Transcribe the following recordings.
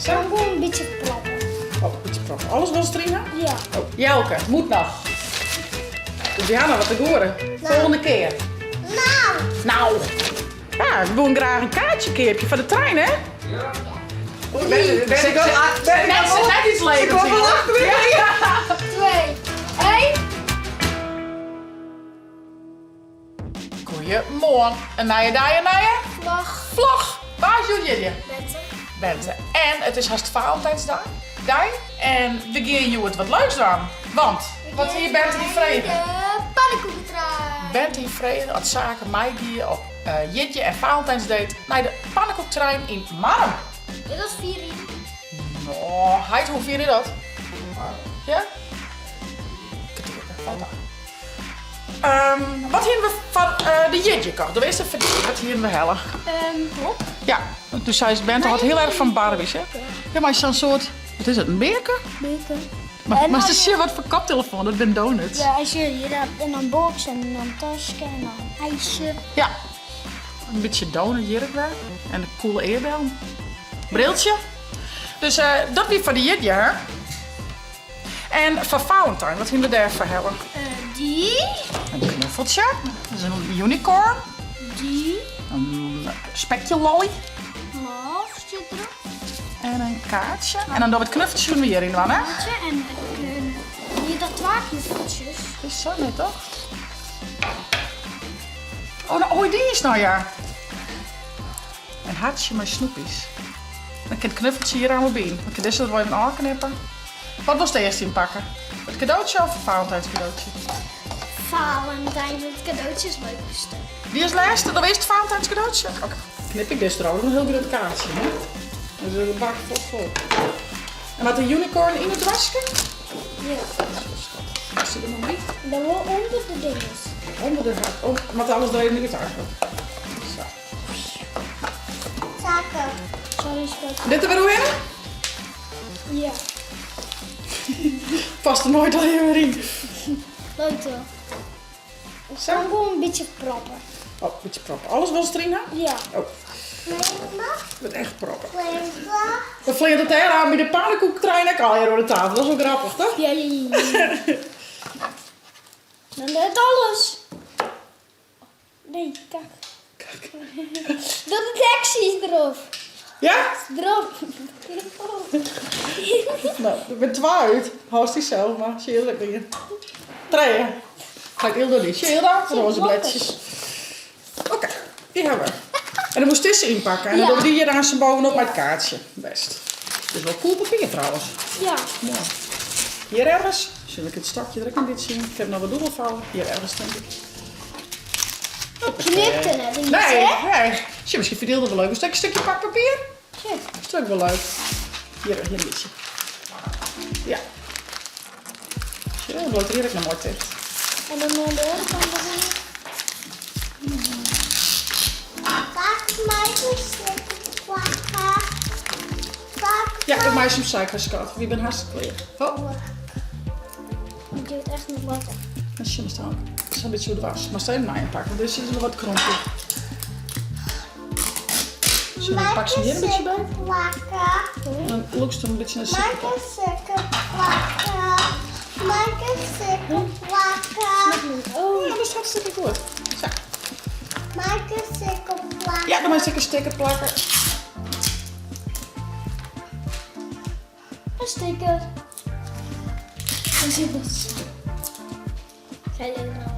Zo. Gewoon een beetje proppen. Oh, een beetje proppen. Alles was erin, hè? Ja. Oh, Jelke, moet nog. Dus ja, nou wat te horen. Volgende keer. Nou. Ja, ik wil graag een kaartje keertje van de trein, hè? Ja. Ben ik net iets levens. Ik wil wel achterin. Ja. 2, 1. Goedemorgen. En naar je. Vlag. Vlog. Waar is jullie? Bente. Bente. En het is haast Valentijnsdag. En we gaan je het wat leuks aan. Want, wat hier bent hier vrede? De pannenkoekentrui. Bent hier vrede, het zaken mij die op Jitje en Valentijnsdag naar de pannenkoektrein in Marm. Dit was 4 uur. Oh, Heid, hoe vier je dat? Ja? Wat hebben we van de Jitje kocht? Dat is de verdieping. Wat hebben we hellen? Hop. Ja, dus zij Bente had heel erg van Barbies, hè? Ja, maar is zo'n soort, wat is het, een beker? Beker. Maar het is hier wat voor kaptelefoon, dat zijn donuts. Ja, als je hier hebt en dan box en dan tasje en dan ijsje. Ja. Een beetje donut jurk weer. En een coole eerbel. Briltje. Dus dat weer voor de Jitje, hè? En van Valentijn, wat hebben we daar voor hebben? Die. Een knuffeltje. Dat is een unicorn. Die. Een spekje lolly. Halfje erop. En een kaartje. En dan doen we het knuffeltje doen we hierin dan, hè? En hier dat 2 knuffeltjes. Is zo net toch? Oh, nou, die is nou ja. Een hartje met snoepjes. Dan kan het knuffeltje hier aan mijn been. Dan kan deze er wel even aanknippen. Wat was de eerste inpakken? Het cadeautje of het Valentijns cadeautje? Valentijn, het cadeautje is het leukste. Die is de laatste, dat is het Valentijns cadeautje. Oké. Knip ik dus trouwens een heel groot kaartje. Hè? Dus een bak vol. En wat een unicorn in het wasken? Ja. Is die er nog niet? Dan wel onder de dingen. Onder de hart. Oh, want alles erin niet eigenlijk. Zo. Zaken. Sorry, schat. Dit er weer hoe in? Ja. Past er nooit al weer in. Leuk toch? Zo. Gewoon een beetje proppen. Oh, een beetje proppen. Alles was erin, hè? Ja. Oh, met echt proppen. We vliegen het heel aan bij de pannenkoektrein en al hier door de tafel. Dat is wel grappig, toch? Ja. Dan net alles. Nee, kijk. Doe de taxi's erop. Ja? Erop. Nou, ik ben 2 uit. Haast die zelf, maar zie je dat weer. 3. Ga ik heel door die. Zie je dat? Roze bledjes. Oké, die hebben we. En dan moest tussen inpakken. En dan doen we die hier aan zijn bovenop met het kaartje. Best. Dit is wel cool papier trouwens. Ja. Ja. Hier ergens. Zal ik het stakje er ook in dit zien? Ik heb nog wat dubbelvouwen. Hier ergens denk ik. Knipte het niet, Nee. hè? Zie, misschien verdeelde het wel leuk. Een stukje pakpapier. Shit. Dat is ook wel leuk. Hier een beetje. Ja. Zie je, dan wordt er hier ook nog mooi dicht. En dan de andere kant erin. Ja, dat meisje op suiker schat. Wie ben hartstikke leeg. Oh, Ik doe het echt nog wat. dat is staan. Dat is een beetje zo dwars. Maar stel je mij inpakken, want er zit nog wat krompje. Zullen we pak ze hier een beetje bij? En dan looks er een beetje naar de Oh, ja, dat is hartstikke goed. Zo. Ja, dan moet ik een sticker plakken. Een sticker. Hoe zit het? Ga je er nou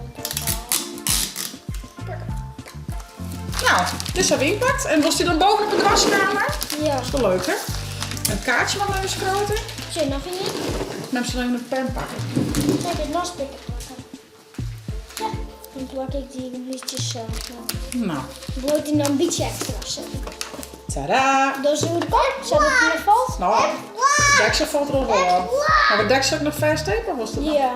Nou, dit hebben we ingepakt. En was die dan boven op de waskamer? Ja. Dat is wel leuk, hè? Een kaartje wat nog eens groter. Zit je nog in? Dan heb ze dan even een pen pakken. Kijk, het nog sticker plakken. Ja. Dan plak ik die liedjes zo. Nou, Dan moet hij dan een beetje extra zetten. tada! Dus hoe de kop, zet het in de valt. Nou, de deksel valt er al wel af. Maar de deksel ook nog vers tape of was dat? Ja.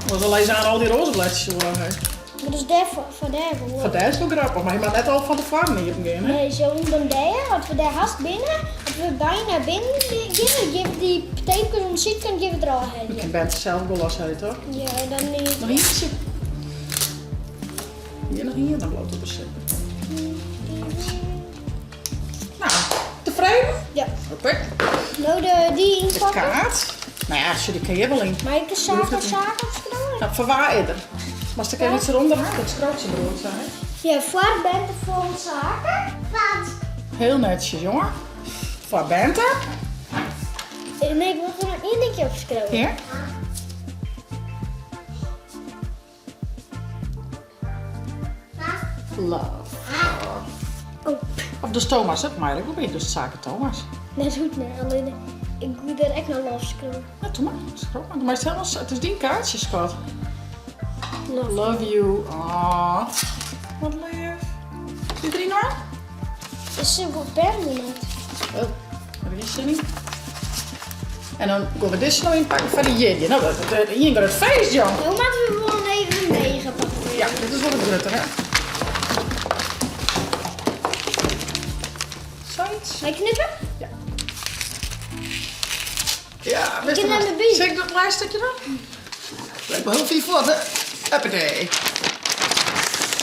Was alleen aan al die roze bladjes zo lang. Maar dat is daar voor daar gewoon. Dat is wel grappig, maar je mag net al van de farm niet op gaan, hè? Nee, zo in dan daar, als we daar haast binnen, als we bijna binnen gaan, geven die tekens om ziet kan geven er al heen. Ik ben het zelf wel los uit, toch? Ja, dan niet. Nog eentje. Hier nog hier, dan loopt het bezitten. Nou, tevreden? Oké. Nou, die De inpakken. kaart. Nou ja, die kan je wel in. Maar ik de zaken opschrijven. Nou, voor waar eerder? Maar als ik er iets eronder had, dat schrootje brood zijn. Ja, voor bent er vol zaken. Wat? Heel netjes, jongen. Voor Bente. Nee, ik wil gewoon één dingetje opschrijven. Hier. Love. Oh, Of dus Thomas, hè? Maar ik wil je dus zaken Thomas. net goed, nee. Alleen, ik moet er echt nog wel opschrijven. Ja, doe maar. Schroot maar. Maar het is die kaartje, schat. Love. Love you. Ah, wat lief. Die 3 nog? Is ze voor permanent? Oh, dat is ze niet. En dan gaan we dit nog inpakken van die Jidje. Nou, hier gaat het feest, Jan. Nou, laten we gewoon even een 9 pakken. Ja, dit is wel het drutter, hè? Zoiets? Ga je knippen? Ja. Ja, best Ik ken hem erbij. Zeg ik dat lijststukje dan? Lijkt me heel veel voor, hè? Happy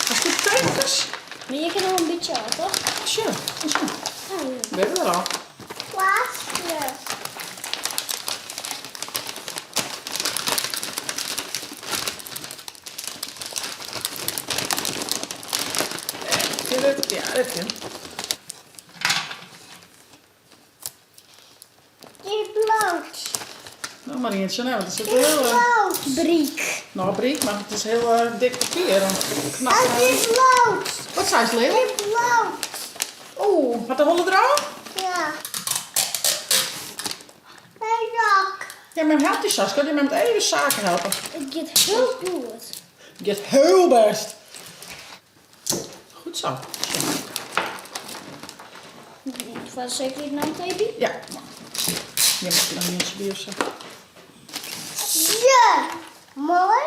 Als dit tekens. Maar je kan nog een beetje uit, toch? Sure, sure. Oh, ja. We hebben er al. Ja. Ja, dat kan. Je bloot. Nou, Marietje, nou, dat zit heel... Briek. Nou, briek, maar het is heel dik papier. Dan knap. is bloot. Wat zijn ze, Leo? Bloot. Oeh, wat de holle draal? Ja. Mijn dak. Ja, met hem helpt die Saskia, die met even zaken helpen. Het gaat heel goed. Je gaat heel best. Goed zo. Het was zeker niet een baby. Ja. Je moet je nog niet eens bij of zo. Ja. Mooi.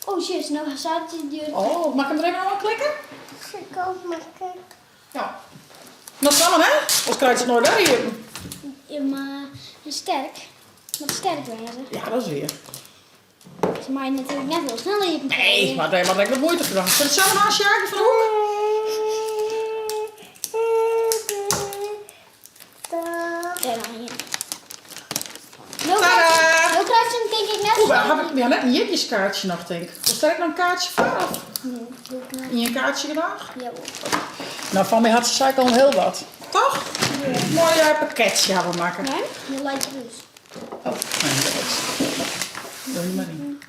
Oh shit, nou staat die deur. Oh, mag ik hem er even aan klikken? Ik ook maken. Ja. Dat is allemaal, hè? Anders krijg je het nooit weer. Ja, maar sterk. Wat sterk wezen. Ja, dat is weer. Ze maaien natuurlijk net wel sneller hier. Nee, maar dat heb ik moeite gedaan. Zet het zelf naast je haakje van de hoek. Tadaa! Nu krijgt ze hem denk ik net Oeh, zo. heb ik ja, net een jipjeskaartje nog, denk ik. Of stel ik nog een kaartje voor? Of in je kaartje gedaan? Ja, Nou, van mij had ze eigenlijk al heel wat. Toch? Een mooi pakketje gaan we maken. nee? Je lijkt dus. Oh, nee, dat is. Doe je maar in.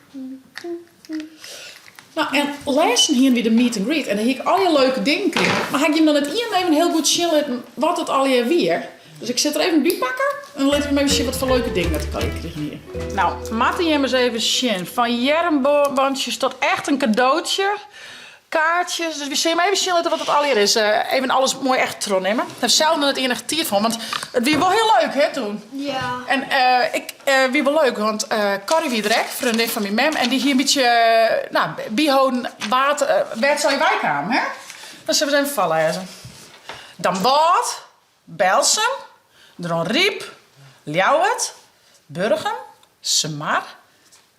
Nou, en lezen hier weer de meet and greet. En dan heb ik al je leuke dingen kregen. Maar ga ik je dan het hier even heel goed chillen wat het al je weer. Dus ik zet er even bij pakken. En dan laat ik hem even zien wat voor leuke dingen dat kan ik krijgen hier. Nou, Matt en eens even zien. Van jermbandjes tot echt een cadeautje. Kaartjes. Dus we zien even zien wat het al hier is. Even alles mooi echt tron nemen. Ik heb zelf nog het enige tier van. Want het was wel heel leuk, hè, toen. Ja. En ik wie wel leuk, want Corrie wie direct, vriendin van mijn mem, en die hier een beetje, bijhouden water, werd zo in wijk aan, hè? Dan zullen we eens even vallezen. Dan Boord, Belsum, dan Riep, Ljouwert, Burgum, Semar,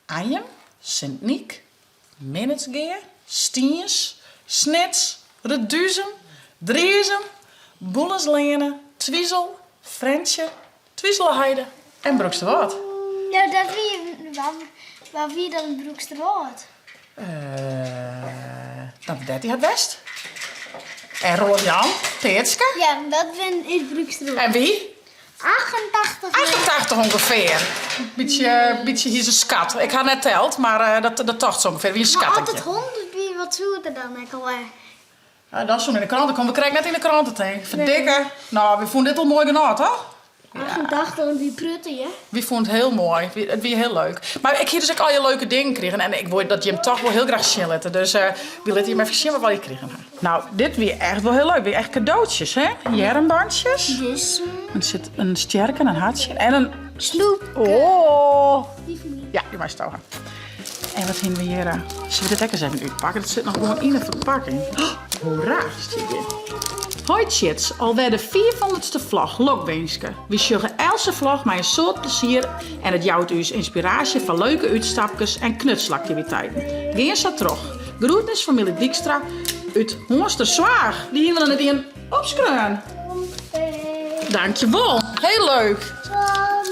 Anjem, Sint-Niek, Minnetsgeer, Stiens, Snits, Reduzem, Driezem, Boeleslenen, Twiesel, Frensje, Twieselheide en Broeksterwoord. Nou, dat waar wie dan Broeksterwoord? Nou, dat die het best. En Rood-Jan, Teertske. Ja, dat ben ik Broeksterwoord. En wie? 88. 88 ongeveer. Beetje hier is een skat. Ik had net teld, maar dat tocht zo ongeveer. Wie een Maar altijd skattetje. 100 wie wat zoet er dan ik al. Ja, dat is zo in de kranten. We krijgen net in de kranten tegen. Verdikken. Nou, we vonden dit al mooi gedaan, toch? 88 en die prutten, ja. Wie vond het heel mooi. Het was heel leuk. Maar ik heb dus ook al je leuke dingen kregen. En ik wou dat je hem toch wel heel graag chillen. Dus we laten hem even zien wat je kregen. Nou, dit weer echt wel heel leuk. Weer echt cadeautjes, hè? Jermbandjes. Dus Er zit een sterke, een hartje en een... sloep. Oh! Die van mij. Ja, die mag stogen. En wat vinden we hier? Zullen we dit ook eens even uitpakken? Dat zit nog gewoon in een verpakking. Oh, hoera, zit dit. Hoi chits, alweer de 400ste vlog, Lokwenske. We sjuggen elke vlog met een soort plezier en het jouwt u inspiratie van leuke uitstapjes en knutselactiviteiten. Geen zo terug. Groetnis familie Dijkstra uit Honsterzwaag. Die hier we dan het in opschreven. Dankjewel. Heel leuk.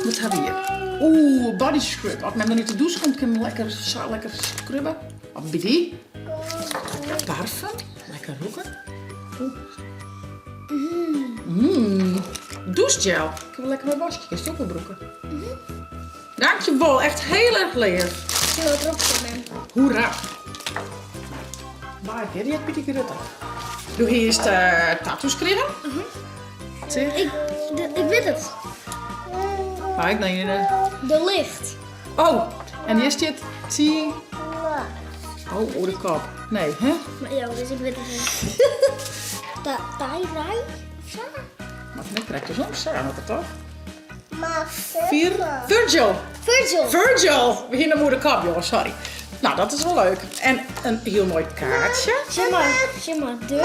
Wat hebben we hier? Oeh, body scrub. Als men er niet de douche komt, kan je lekker scrubben. Wat bij die? Parfum. Lekker roken. Douchegel. Ik heb lekker mijn wasje. Is het ook wel broeken? Dankjewel. Echt heel erg leer. Ik wil het erop zetten. Hoera. Maar die heb je die gerutten. Doe hier is de tattoos krijgen. Ik weet het. Maar ik denk De licht. Oh, en hier staat tea. Oh, de kop. Nee, hè? Maar ja, dus ik weet het niet. Thai-rai? Maar ik krijg dus ook samen het toch? Maar Virgil. Virgil. Virgil. We gingen naar de kop, joh, sorry. Nou, dat is wel leuk. En een heel mooi kaartje. Zeg maar, de.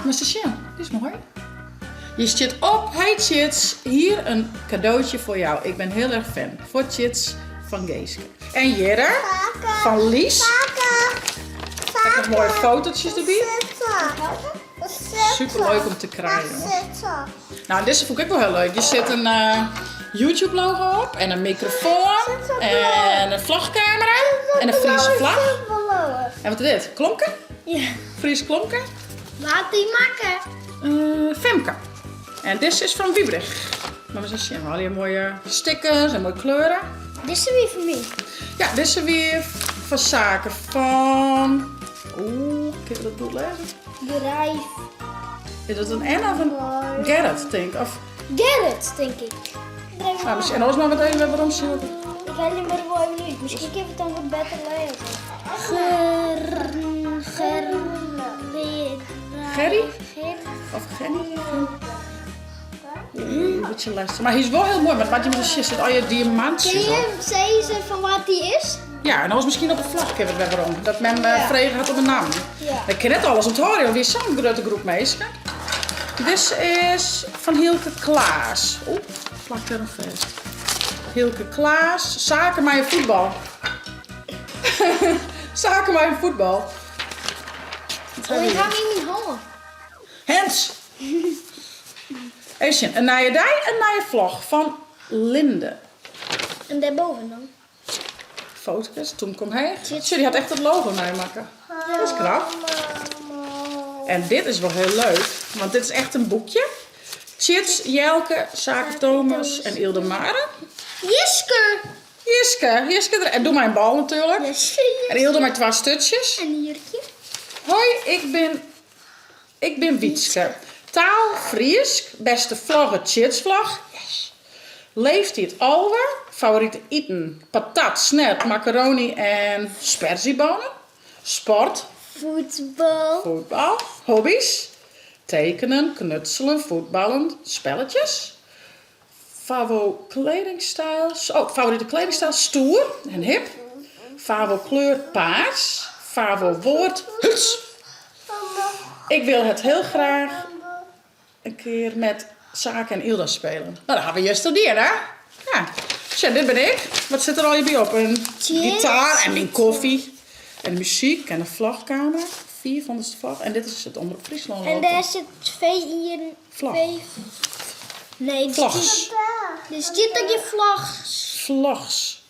Maar Sascha, dit is mooi. Je zit op. Hey Chits, hier een cadeautje voor jou. Ik ben heel erg fan. Voor Chits van Geeske. En Jere van Lies. Kijk, nog mooie fotootjes erbij. Super leuk om te krijgen. Hoor. Nou, deze vond ik ook wel heel leuk. Je zit een YouTube logo op. En een microfoon. En een vlagcamera. En een Friese vlag. En wat is dit? Klonken? Ja. Friese klonken. Laat die maken. Femke. En dit is van Wiebrich. Maar we zien al die mooie stickers en mooie kleuren. Dit is weer voor mij. Ja, dit is weer van zaken van... Oeh, kun je dat goed lezen? Bedrijf. Is dat een N of een Gerrit, denk ik? Of... Gerrit, denk ik. Nou, misschien, en alles maar meteen waarom zien we Ik weet niet meer wel even niet. Misschien heb ik het dan wat beter lezen. Gerry? Of Genny? Een beetje lastig. Maar hij is wel heel mooi, want wat je met een shit zit, al je diamantjes. Kun je zeggen van wat die is? Ja, en dan was misschien op een vlag, ik weet waarom. Dat men vregen had op een naam. Ja. Ik ken net alles onthouden, want die is zo'n grote groep meisjes. Dit is van Hilke Klaas. Oeh, plakt er een vast. Hilke Klaas, zaken maar je voetbal. Zaken maar je voetbal. Wat hebben Ik we ga hier? hem in mijn handen. Hens! Even een naar je dij en naar je vlog van Linde. En daarboven dan? Foto's, toen kwam hij. Die had echt het logo naar je maken. Dat is knap. En dit is wel heel leuk, want dit is echt een boekje. Chits, Jelke, Zaken Thomas en Ilde Mare. Jiske. En doe mijn bal natuurlijk. En Ilde met 2 stukjes. En een jurkje. Hoi, ik ben Wietske. Taal Fries, beste vlaggen Chitsvlag. Yes. Leeftijd alweer. Favoriete eten, patat, snert, macaroni en sperziebonen. Sport, voetbal. Hobby's, tekenen, knutselen, voetballen, spelletjes. Favoriete kledingstijl, stoer en hip. Favo kleur, paars. Favo woord, huts. Ik wil het heel graag een keer met Zaken en Ilda spelen. Nou, dan gaan we juist studeren, hè? Ja. Zo, dit ben ik. Wat zit er al bij op? Een gitaar en mijn koffie. En muziek en een vlagkamer. 4 van de vlag. En dit is het Omroep Friesland. En daar zit 2 hier. Vlag. Nee, Vlags. dus dit dat je vlag. Vlags.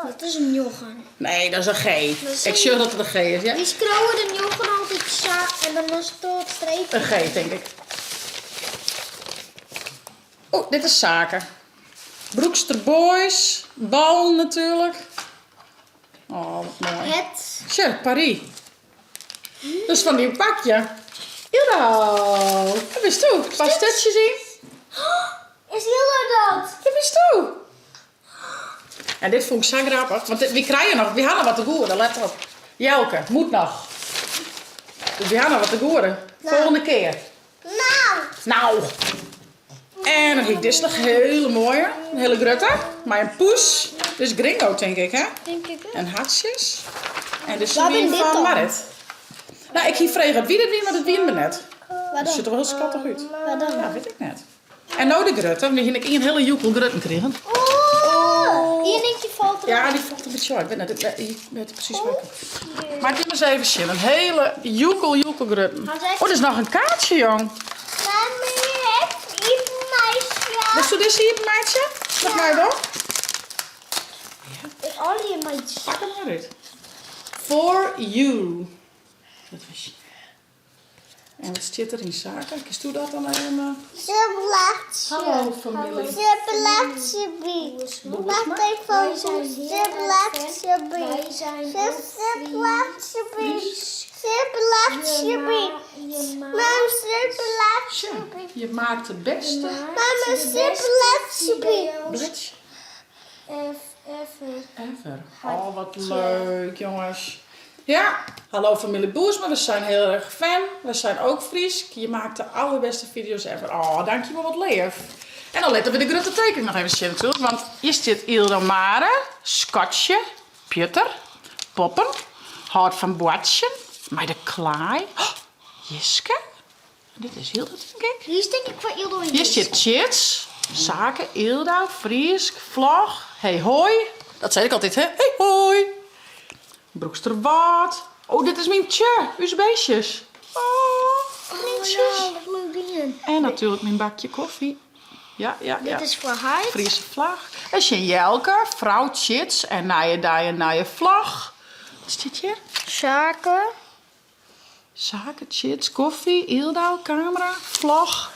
Dat is een jochen. Nee, dat is een G. is Ik zeg dat het een G is, ja? Die scrollen de jochen altijd en dan is het tot streep. Een G, denk ik. Oh, dit is Zaken. Broekster Boys. Bal natuurlijk. Oh, wat mooi. Het. Tja, Paris. Dat is van die pakje. Jawel. Dat is toe. Een paar stukjes in. Is Hilda dat? Dat is toe. En dit vond ik zo grappig. Want we krijgen nog. We hadden wat te goeden. Let op. Jelke, moet nog. Dus we hadden wat te goeden. Volgende keer. Nou. En dan heb ik dit nog hele mooie. Een hele grote. Maar een poes. Dit is gringo, denk ik, hè? Denk ik wel. En hartjes. En dit is Wat weer ben dit van dan? Marit. Nou, ik hier vragen wie dit wie, maar dat wie me net. Wat Dat ziet er dan? wel heel schattig uit. Wat dan? Ja, weet ik net. En nou de grutten. We gingen een hele joekel grutten krijgen. Oh. Hier denk je valt er. Ja, die valt een beetje uit. Ik weet het precies welke. Maar ik heb eens even zien. Een hele joekel grutten. Oh, er is nog een kaartje, jong. Hast du dit hier, meidje? Zeg maar wel. Al die meidjes. Pak hem maar uit. For you. Dat was je. En wat zit er in zaken? Kist u dat dan even? Hallo familie. Je maakt het beste. Bletje. Ever. Oh, wat leuk, jongens. Ja, hallo familie Boersma. We zijn heel erg fan. We zijn ook Fries. Je maakt de allerbeste video's ever. Oh, dankjewel, wat leef. En dan letten we de grote tekening nog even zien natuurlijk. Want hier zit Ilda Mare, Scotje, Pieter, Poppen, Hart van Boatje, maar de Klaai, Jiske. Dit is Hilda, denk ik. Die is denk ik voor Ildo en Hier zit Chits, Zaken, Ilda, Fries, Vlog, hey hoi. Dat zei ik altijd, hè? Hey hoi. Broeksterwaard. Oh, dit is mijn tje, uw beestjes. Oh, liefjes. En natuurlijk mijn bakje koffie. Ja. Dit is voor haar. Friese vlag. En Jelke, vrouw Chits en naaie vlag. Wat is dit hier? Zaken, Chits, koffie, Ilda, camera, vlag.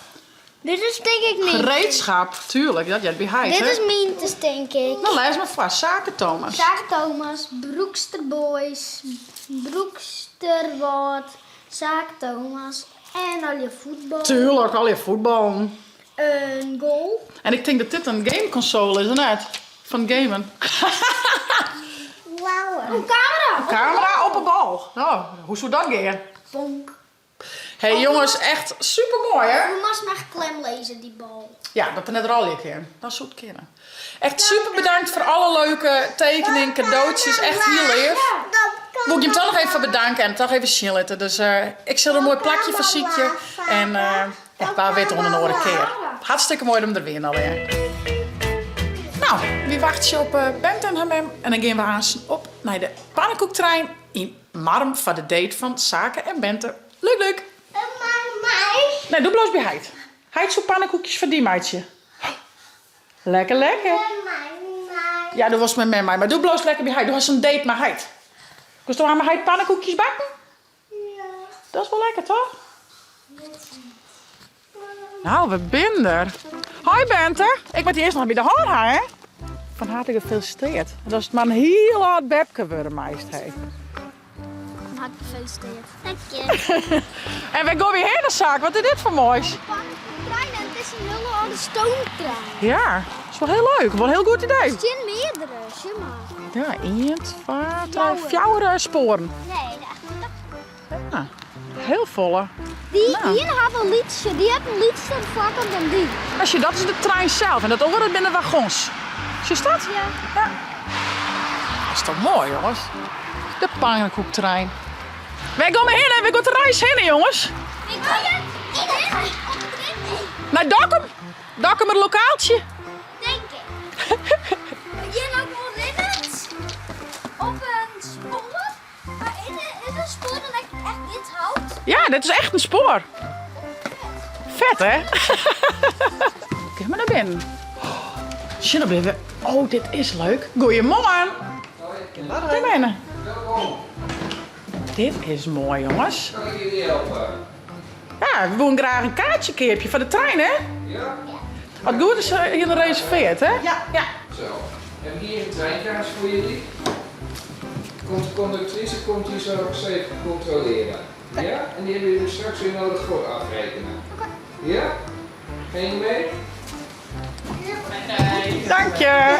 Dit is denk ik niet. Gereedschap, tuurlijk. Dat jij behind, Dit hè? is Mintes denk ik. Nou, lees maar vast. Zaken Thomas. Zaak Thomas, Broekster Boys, Broeksterwoord, Zaak Thomas en al je voetbal. Tuurlijk, al je voetbal. Een goal. En ik denk dat dit een gameconsole is, net? Van gamen. Wauw. Een camera. Camera op een bal. Nou, hoe zou dat gaan? Bonk. Hey jongens, echt super mooi, hè? Je mag maar klem lezen die bal. Ja, dat er net er al een keer. Dat soort keren. Echt super bedankt voor alle leuke tekeningen, cadeautjes. Echt heel lief. Moet ik je hem toch nog even bedanken en toch even chillen. Dus ik zal er een mooi plakje van ziekje. En ja, waar weten we een andere keer. Hartstikke mooi om er weer alweer. Nou, wie wacht je op Bent en hem? En dan gaan we aan op naar de pannenkoektrein in Marm voor de date van Zaken en Bente. Leuk. Nee, doe bloos bij Heid. Heid zo'n pannenkoekjes voor die meidje. Lekker. Ja, dat was met mij, maar doe bloos lekker bij Heid. Doe eens een date met Heid. Dus dan gaan we Heid pannenkoekjes bakken? Ja. Dat is wel lekker, toch? Nou, we zijn er. Hoi Bente. Ik ben eerst nog bij de haar, hè? Van harte gefeliciteerd. Dat is maar een heel hard bebke worden, meest. Hey. Van harte gefeliciteerd. Dank je. En we gaan weer heen naar zaak. Wat is dit voor moois? Pannenkoektrein en het is een hele oude stoomtrein. Ja, dat is wel heel leuk. Wel een heel goed idee. Er zijn meerdere, zie maar. Ja, 1, 2, 3, 4 sporen. Nee, echt. Ja, heel volle. Die Nou. hier had een liedje, die heeft een liedje vlakker dan die. Als je, dat is de trein zelf en dat andere binnen wagons. Zie je dat? Ja. Dat is toch mooi, jongens? De pannenkoektrein. Wij gaan heen en we gaan de reis heen, jongens. Ik ga je. Naar Dokkum. Dokkum, het lokaaltje. Denk ik. Hier nog wel in op een spoor. Maar is een spoor dat ik echt dit hout? Ja, dit is echt een spoor. Vet, hè? Kijk maar naar binnen. Zie je nou even. Oh, dit is leuk. Goeiemorgen. Kijk maar binnen. Dit is mooi, jongens. Kan ik jullie helpen? Ja, we willen graag een kaartje keertje voor de trein, hè? Ja? Wat goed is hier gereserveerd, hè? Ja. Zo. We hebben hier een treinkaart voor jullie. Komt de conductrice komt hier zo nog even controleren. Ja? En die hebben jullie straks weer nodig voor afrekenen. Ja? Ga je mee? Dank je.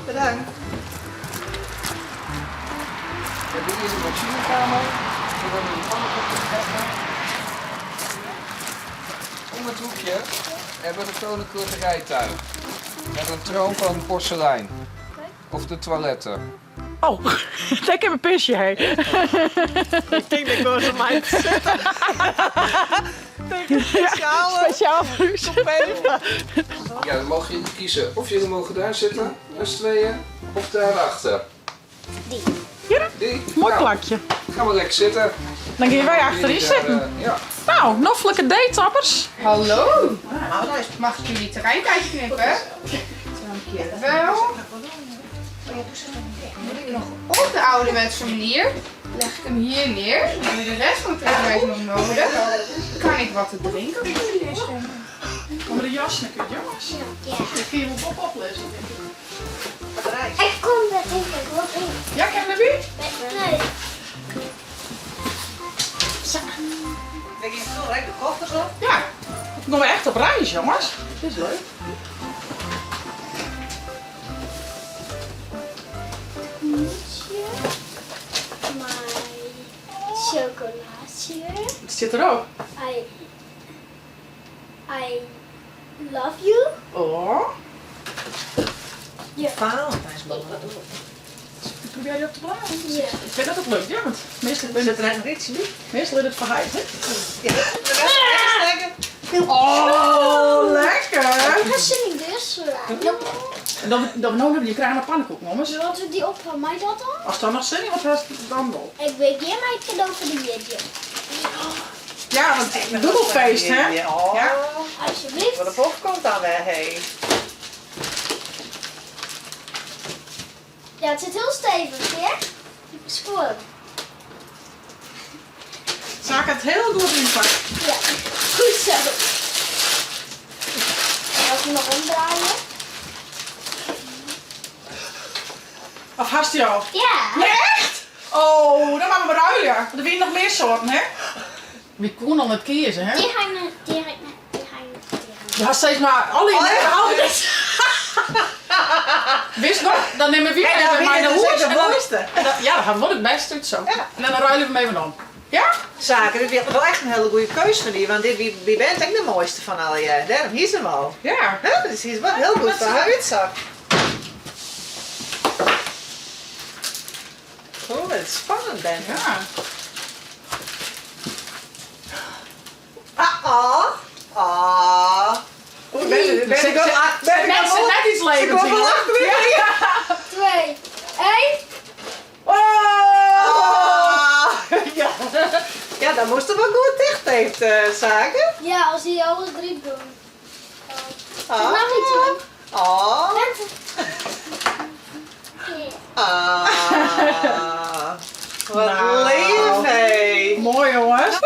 Bedankt. We hebben hier de machinekamer. We hebben een pannenkoek gegeven. Om het hoekje hebben we de koninklijke rijtuig. Met een troon van porselein. Of de toiletten. Oh, ik heb een pisje, hé. Ik denk dat ik wel van mij zitten. Denk een speciale Speciaal voor u. even. Ja, dan mogen jullie kiezen of jullie mogen daar zitten, met z'n tweeën, of daarachter. Hier, Die? mooi Nou, plakje. Gaan we lekker zitten. Dan gaan wij achter die Jullie daar, zitten. ja. Nou, noffelijke daytappers. Hallo. Mag ik jullie terreinkaartje knippen? Dankjewel. Moet ik nog op de ouderwetse manier. Leg ik hem hier neer. Dan heb je de rest van de trekwijze nog nodig. Kan ik wat te drinken voor jullie deze schenken? Kom de jas naar kut, jongens. Ja. Ik ga je wel op oplezen. Ik kom met even wat in. Ja, ken je wie? Nee. Denk je zo lekker de koffers op? Ja. Nog maar echt op reis, jongens. Dit is leuk. Mijn chocolaatje. Het zit er ook. I love you. Oh. Valentijnsbal. Probeer je op te blazen? Ja. Ik vind dat het leuk, ja. Want meestal ben Zit er echt nog iets in? meestal is het verheid, hè? Ja, de rest stekken. Oh, lekker. Dat is niet dus. En dan noemen we je krijgen een pannenkoek, jongens. Wat doet die op van mij dat dan? Als dat nog zin is, wat was het dan wel? Ik weet jij mij het cadeau voor de video. Ja, want dubbelfeest, hè? Oh, Ja. Alsjeblieft. voor de popcorn dan weer, hé. Ja, het zit heel stevig, hè? Spoor. Zal ik het heel goed inpakken? Ja, goed zo. En als we nog omdraaien. Of hast je al? Ja. Nee, echt? Oh, dan gaan we ruilen. Want er zijn nog meer soorten, hè? Wie kon al het kiezen, hè? Die ga ik direct. Je had steeds maar alle in de houden. Wist nog? Dan nemen we weer En dan even weer mijn de hoes. mooiste. Ja, dan gaan we het best uit zo. Ja. En dan ruilen we hem even om. Ja? Zaken, dit is wel echt een hele goede keus van die, want dit wie bent echt de mooiste van al je. Daarom hier is hem al. Ja. Ja, dus hier is wel heel goed van haar uitzag. Oh, wat spannend ben. Ja. Ben ik wel net iets levens Ik in, wel hoor. Ja. 2, 1. Oh! Ja. Ja, dat moest er wel goed dicht heeft, Zaken. Ja, als die alles drie doen. Ah. Nog iets doen. Oh. Let. Ah. Wat Nou. lief, hé. Mooi, jongens.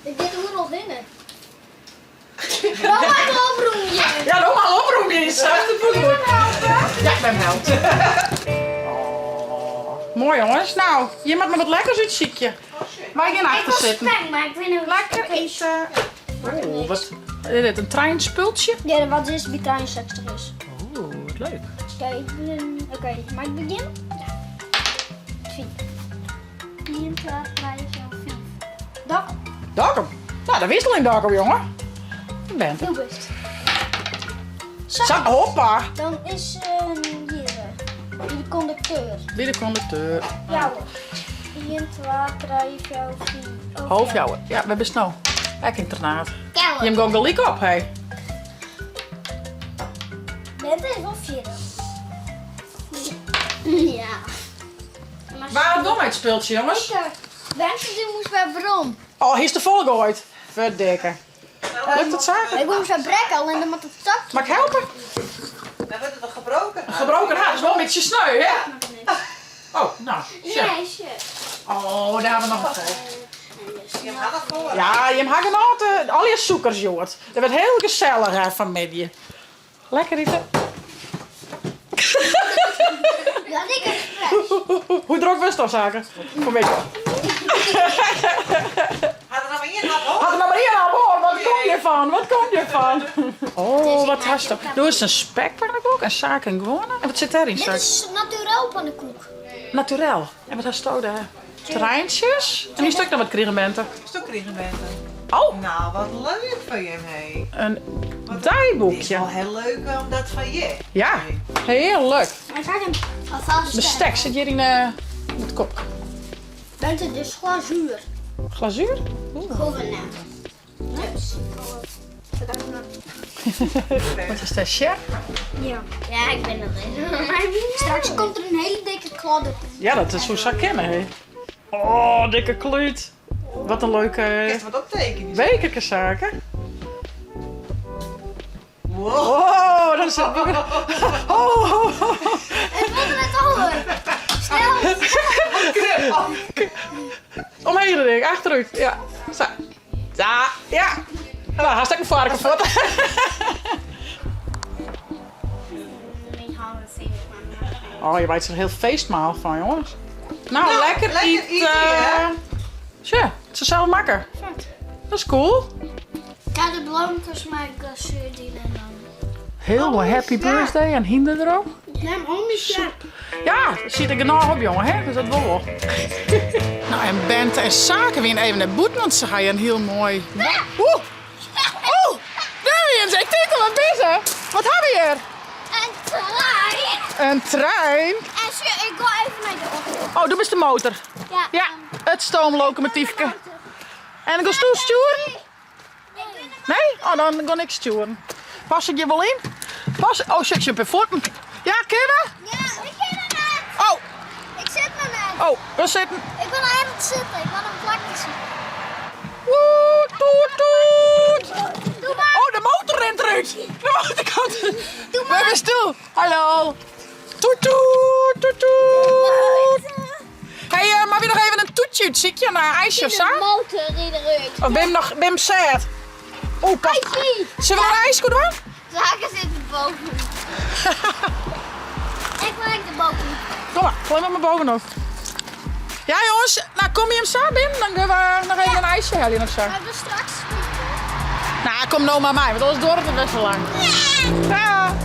Ik denk hoe nog binnen. Dan maar een oproemje. Ja, doe maar oproep eens. Ja, ik ben helpt. Oh. Mooi, jongens. Nou, je maakt me wat lekkers uit, ziekje. Waar je in Ik achter was zitten. spang, maar ik weet niet hoe Lekker eten. Oh, wat is dit? Een treinspultje? Ja, wat is die kleine seks er is. Oeh, wat leuk. Oké, mag ik beginnen? Ja. 4. 1, 2, 3, 4, 5. Dak. Darkum. Nou, dat wisseling Darkum, jongen. Je bent Heel het. best. Zo, hoppa. Dan is hier de conducteur. Wie de conducteur. Jouw. 1, 2, 3, 4, 5. Hoofdjouwen. Ja, we hebben snel. Kijk, internaat. Je Jouw. hem gewoon gelijk op, hé. Dit is wel 4. Ja. Waar doen wij het speeltje, jongens? Mensen die moest bij Bron. Oh, hier is de volgooid. Verdikke. Lukt het zaken? Ik moest bij Brekkel en dan moet het zak. Mag ik helpen? Dan wordt het wel gebroken. Gebroken haar is wel een beetje sneu, hè? Oh, nou. shit. Yes. Oh, daar hebben we nog een vol. Je gaat het voor. Ja, je hebt genoten. Al je zoekers, Joort. Dat werd heel gezellig hè, vanmiddag. Lekker eten. Ja, ik heb het Hoe druk was dat zaken? Vanmiddag. Had er nou maar in, had Had er nou maar hier aan boord. Wat kom je van? Wat kom je van? Oh, wat hast je. Doe eens een spekpannenkoek, een zaak en gewonnen. En wat zit daarin Dit straks? is naturel pannenkoek. Naturel. En wat hast je daar? Treintjes. En die stuk dan wat kriegenbenten. Stokregimenten. Oh, Nou, wat leuk van je, hé. een Die is draaiboekje. wel heel leuk om dat van je. Ja, heel leuk. Maar ga hem alvast Bestek zit hier in het kop. Bent het dus glazuur? Glazuur? Gouverneur. Dus. Wat is dat, chef? Ja. Ja, ik ben er. Straks komt er een hele dikke kladder. Ja, dat is hoe ze kennen, hè. Oh, dikke kluut. Wat een leuke Kijk wat optekenen. bekerzaken. Wow. Oh, dat is het. Oh, oh, oh. Ik wilde het over. Snel. Omheen ding, achteruit. Ja. Zo. Ja. Ja. Nou, hartstikke varkenvoet. Oh, je weet er een heel feestmaal van, jongens. Nou, lekker eten. Tja, het is zo makker. Dat is cool. Ja, de bloemetjes maken zuurdien en dan. Heel happy birthday en hinder erop. Neem ook niet zo. Ja, dat zit ik er nog op, jongen, hè? Dus dat wil wel. Nou, en Bente en Zaken weer even naar Boet, want ze gaan een heel mooi. Oeh! Oeh! Daar weer, ik denk al wat bezig. Wat hebben we hier? Een trein. Een trein. En ik ga even naar de auto. Oh, dat is de motor. Ja. Ja, het stoomlocomotiefje. En dan ga je sturen? Nee? Oh, dan ga ik sturen. Pas ik je wel in? Pas. Oh, zit je op je voeten? Ja, Kevin? Ja, ik ken het net. Oh, Ik zit er net. oh, we zitten. Ik ben aan het zitten. Ik ben een vlakte zitten. Woe, toet, toet. Doe maar. Oh, de motor rent eruit. De motor komt. Doe We maar. hebben stil. Hallo. Toet, toet, toet, toet. Hey, maar weer nog even een toetje. Zie je naar ijsje of zo? De motor in de rug. Oh, Bim zet. Oh, pas. Zullen we een ijsje doen? Zaken zitten boven. Ik maak de boven. Kom maar, klim maar bovenop. Ja jongens, nou kom je hem zo Bim? Dan gaan we nog even een ijsje halen of zo. Maar we straks. Nou, kom nou maar mij, want anders duurt het best wel lang. Ja.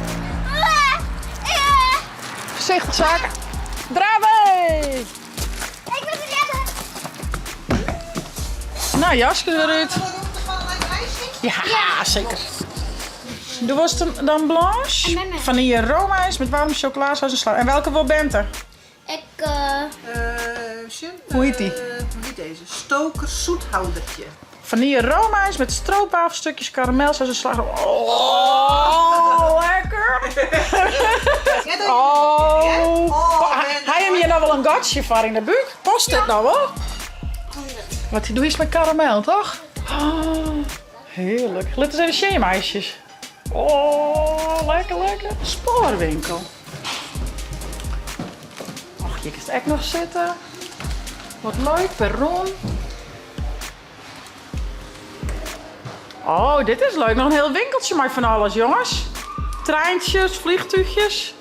Voorzichtig zaken. Draai! Ik ben er redden. Nou, jasje eruit. Ja, zeker. Doe was het dan blanche? En met mij. Vanille roomijs met warme chocolasaus en sla. En welke wil Bente? Ik, Hoe heet die? Hoe heet deze? Stoker zoethoudertje. Vanille roomijs met stroopwafel, stukjes karamelsaus en sla. Oh, lekker! Oh, hij heeft hier nou wel een gatje voor in de buik. Past dit nou wel? Wat doe je eens met karamel, toch? Oh, heerlijk. Let eens even meisjes. Oh, lekker, lekker. Spoorwinkel. Och, je kunt echt nog zitten. Wat leuk, perron. Oh, dit is leuk. Nog een heel winkeltje met van alles, jongens. Treintjes, vliegtuigjes.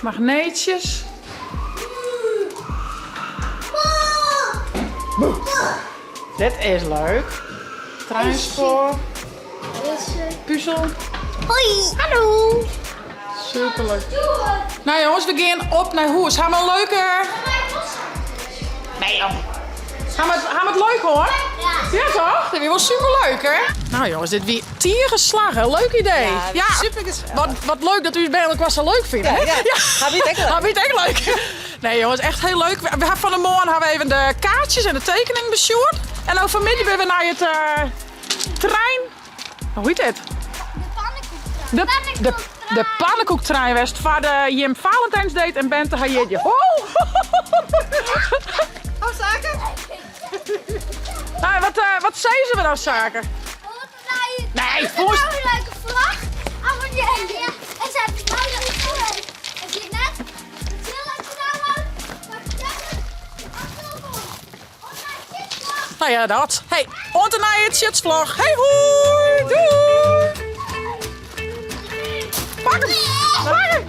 Magneetjes. Dit is leuk. Treinspoor. Puzzel. hoi. Hallo. Superleuk. Nou jongens, we gaan op naar huis. Gaan we een leuke... Nee joh. Gaan we het leuk hoor? Ja toch? Dat is wel superleuk hè? Nou jongens, dit weer tiergeslagen. Leuk idee. Ja, Super gezellig. wat leuk dat u het bij elkaar zo leuk vindt. Hè? Ja. Gaat niet echt leuk. Gaat niet echt leuk. Nee jongens, echt heel leuk. We hebben van de morgen hebben we even de kaartjes en de tekening besjoerd. En over vanmiddag ben we naar het trein. Hoe heet het? De pannenkoektrein was waar de Jim Valentijns deed en Bente had je. Oh! Oh, zaken? Nou, wat zeiden ze dan zaken? Nee, volgens... een leuke vlag. Ja. En ze hebben nou dat ik en zie je net? Het is heel leuk gedaan, man. Maar vertel het. Nou ja, dat. Hey, on naar het shitsvlog. Hey, hoi! Doei! Pak hem! Pak hem!